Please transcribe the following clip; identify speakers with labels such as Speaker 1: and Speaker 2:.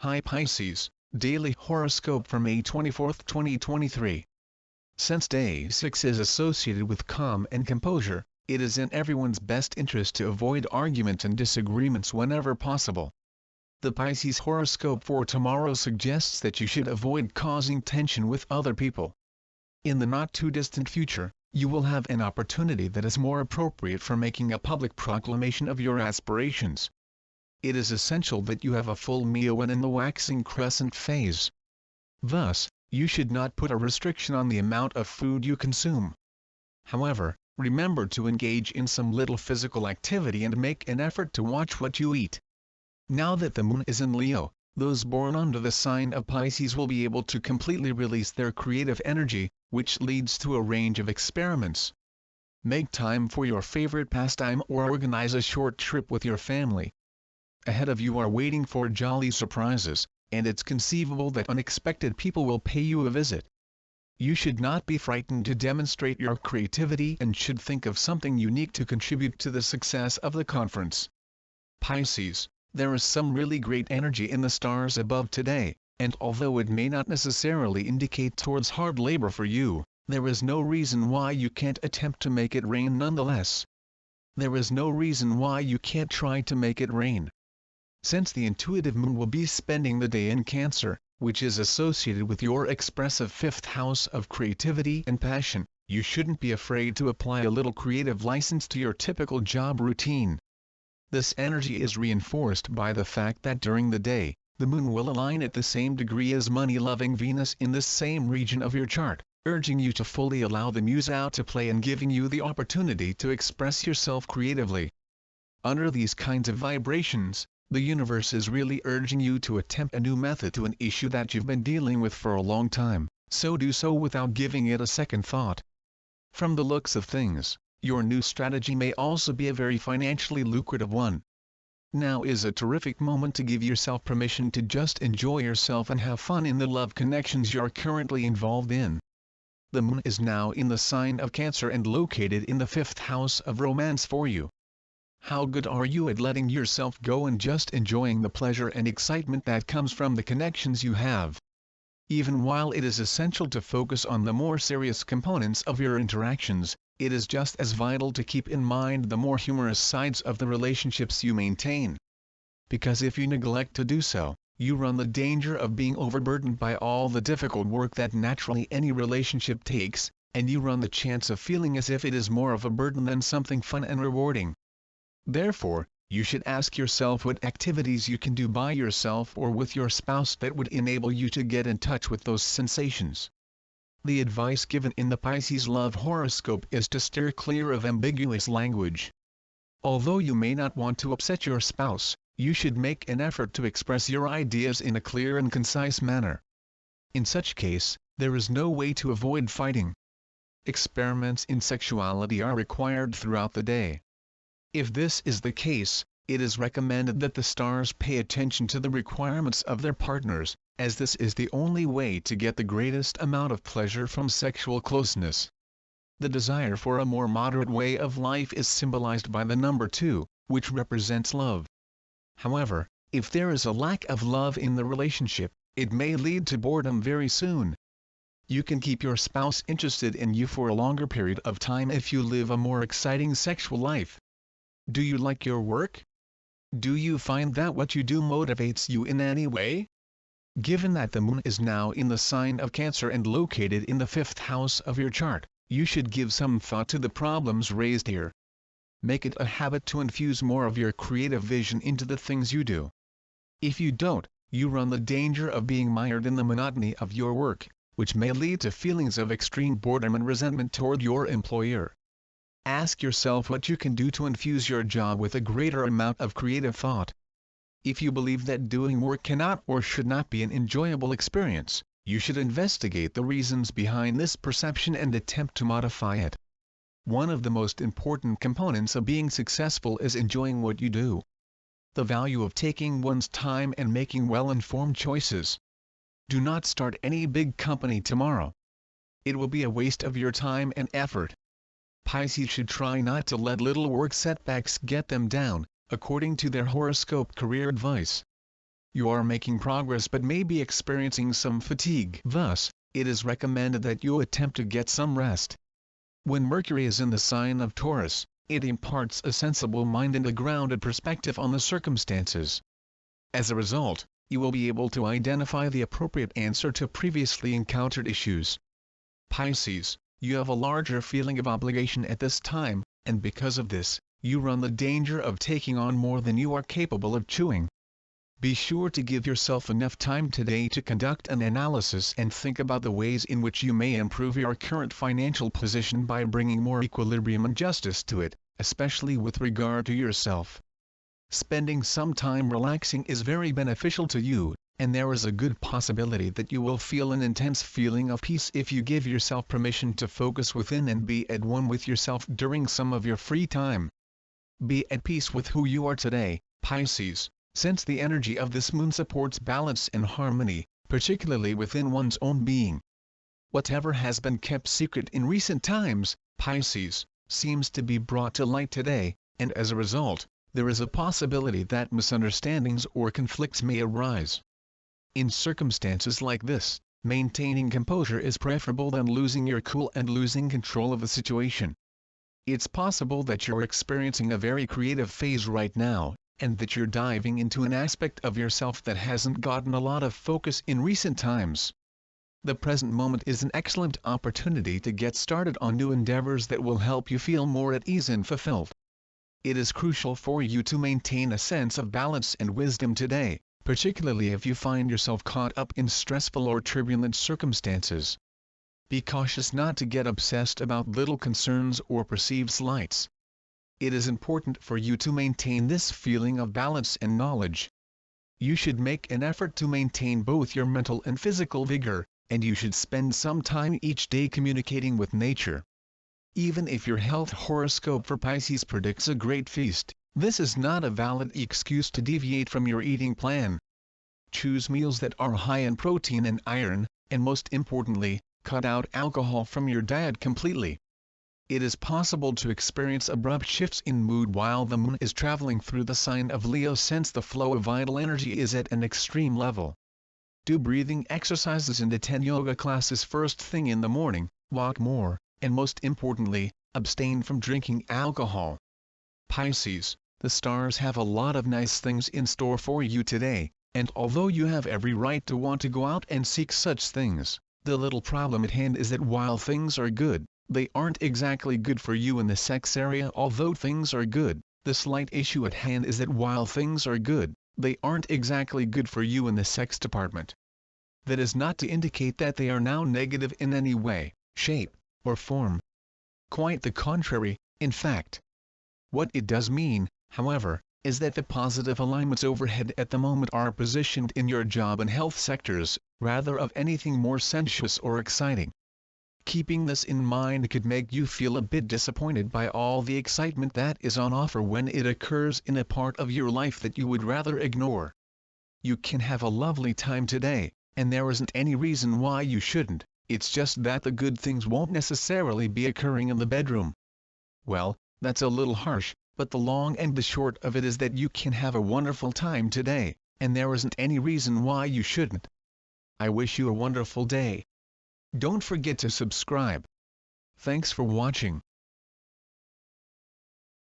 Speaker 1: Hi Pisces, Daily Horoscope for May 24, 2023. Since Day 6 is associated with calm and composure, it is in everyone's best interest to avoid arguments and disagreements whenever possible. The Pisces horoscope for tomorrow suggests that you should avoid causing tension with other people. In the not-too-distant future, you will have an opportunity that is more appropriate for making a public proclamation of your aspirations. It is essential that you have a full meal when in the waxing crescent phase. Thus, you should not put a restriction on the amount of food you consume. However, remember to engage in some little physical activity and make an effort to watch what you eat. Now that the moon is in Leo, those born under the sign of Pisces will be able to completely release their creative energy, which leads to a range of experiments. Make time for your favorite pastime or organize a short trip with your family. Ahead of you are waiting for jolly surprises, and it's conceivable that unexpected people will pay you a visit. You should not be frightened to demonstrate your creativity and should think of something unique to contribute to the success of the conference. Pisces, there is some really great energy in the stars above today, and although it may not necessarily indicate towards hard labor for you, there is no reason why you can't attempt to make it rain nonetheless. There is no reason why you can't try to make it rain. Since the intuitive moon will be spending the day in Cancer, which is associated with your expressive fifth house of creativity and passion, you shouldn't be afraid to apply a little creative license to your typical job routine. This energy is reinforced by the fact that during the day, the moon will align at the same degree as money-loving Venus in this same region of your chart, urging you to fully allow the muse out to play and giving you the opportunity to express yourself creatively. Under these kinds of vibrations, the universe is really urging you to attempt a new method to an issue that you've been dealing with for a long time, so do so without giving it a second thought. From the looks of things, your new strategy may also be a very financially lucrative one. Now is a terrific moment to give yourself permission to just enjoy yourself and have fun in the love connections you're currently involved in. The moon is now in the sign of Cancer and located in the fifth house of romance for you. How good are you at letting yourself go and just enjoying the pleasure and excitement that comes from the connections you have? Even while it is essential to focus on the more serious components of your interactions, it is just as vital to keep in mind the more humorous sides of the relationships you maintain. Because if you neglect to do so, you run the danger of being overburdened by all the difficult work that naturally any relationship takes, and you run the chance of feeling as if it is more of a burden than something fun and rewarding. Therefore, you should ask yourself what activities you can do by yourself or with your spouse that would enable you to get in touch with those sensations. The advice given in the Pisces love horoscope is to steer clear of ambiguous language. Although you may not want to upset your spouse, you should make an effort to express your ideas in a clear and concise manner. In such case, there is no way to avoid fighting. Experiments in sexuality are required throughout the day. If this is the case, it is recommended that the stars pay attention to the requirements of their partners, as this is the only way to get the greatest amount of pleasure from sexual closeness. The desire for a more moderate way of life is symbolized by the number 2, which represents love. However, if there is a lack of love in the relationship, it may lead to boredom very soon. You can keep your spouse interested in you for a longer period of time if you live a more exciting sexual life. Do you like your work? Do you find that what you do motivates you in any way? Given that the moon is now in the sign of Cancer and located in the fifth house of your chart, you should give some thought to the problems raised here. Make it a habit to infuse more of your creative vision into the things you do. If you don't, you run the danger of being mired in the monotony of your work, which may lead to feelings of extreme boredom and resentment toward your employer. Ask yourself what you can do to infuse your job with a greater amount of creative thought. If you believe that doing work cannot or should not be an enjoyable experience, you should investigate the reasons behind this perception and attempt to modify it. One of the most important components of being successful is enjoying what you do. The value of taking one's time and making well-informed choices. Do not start any big company tomorrow. It will be a waste of your time and effort. Pisces should try not to let little work setbacks get them down, according to their horoscope career advice. You are making progress but may be experiencing some fatigue. Thus, it is recommended that you attempt to get some rest. When Mercury is in the sign of Taurus, it imparts a sensible mind and a grounded perspective on the circumstances. As a result, you will be able to identify the appropriate answer to previously encountered issues. Pisces, you have a larger feeling of obligation at this time, and because of this, you run the danger of taking on more than you are capable of chewing. Be sure to give yourself enough time today to conduct an analysis and think about the ways in which you may improve your current financial position by bringing more equilibrium and justice to it, especially with regard to yourself. Spending some time relaxing is very beneficial to you, and there is a good possibility that you will feel an intense feeling of peace if you give yourself permission to focus within and be at one with yourself during some of your free time. Be at peace with who you are today, Pisces, since the energy of this moon supports balance and harmony, particularly within one's own being. Whatever has been kept secret in recent times, Pisces, seems to be brought to light today, and as a result, there is a possibility that misunderstandings or conflicts may arise. In circumstances like this, maintaining composure is preferable than losing your cool and losing control of the situation. It's possible that you're experiencing a very creative phase right now, and that you're diving into an aspect of yourself that hasn't gotten a lot of focus in recent times. The present moment is an excellent opportunity to get started on new endeavors that will help you feel more at ease and fulfilled. It is crucial for you to maintain a sense of balance and wisdom today, particularly if you find yourself caught up in stressful or turbulent circumstances. Be cautious not to get obsessed about little concerns or perceived slights. It is important for you to maintain this feeling of balance and knowledge. You should make an effort to maintain both your mental and physical vigor, and you should spend some time each day communicating with nature. Even if your health horoscope for Pisces predicts a great feast, this is not a valid excuse to deviate from your eating plan. Choose meals that are high in protein and iron, and most importantly, cut out alcohol from your diet completely. It is possible to experience abrupt shifts in mood while the moon is traveling through the sign of Leo, since the flow of vital energy is at an extreme level. Do breathing exercises and attend yoga classes first thing in the morning, walk more, and most importantly, abstain from drinking alcohol. Pisces, the stars have a lot of nice things in store for you today, and although you have every right to want to go out and seek such things, the little problem at hand is that while things are good, they aren't exactly good for you in the sex area. Although things are good, the slight issue at hand is that while things are good, they aren't exactly good for you in the sex department. That is not to indicate that they are now negative in any way, shape, or form. Quite the contrary, in fact. What it does mean, however, is that the positive alignments overhead at the moment are positioned in your job and health sectors, rather of anything more sensuous or exciting. Keeping this in mind could make you feel a bit disappointed by all the excitement that is on offer when it occurs in a part of your life that you would rather ignore. You can have a lovely time today, and there isn't any reason why you shouldn't. It's just that the good things won't necessarily be occurring in the bedroom. Well, that's a little harsh, but the long and the short of it is that you can have a wonderful time today, and there isn't any reason why you shouldn't. I wish you a wonderful day. Don't forget to subscribe. Thanks for watching.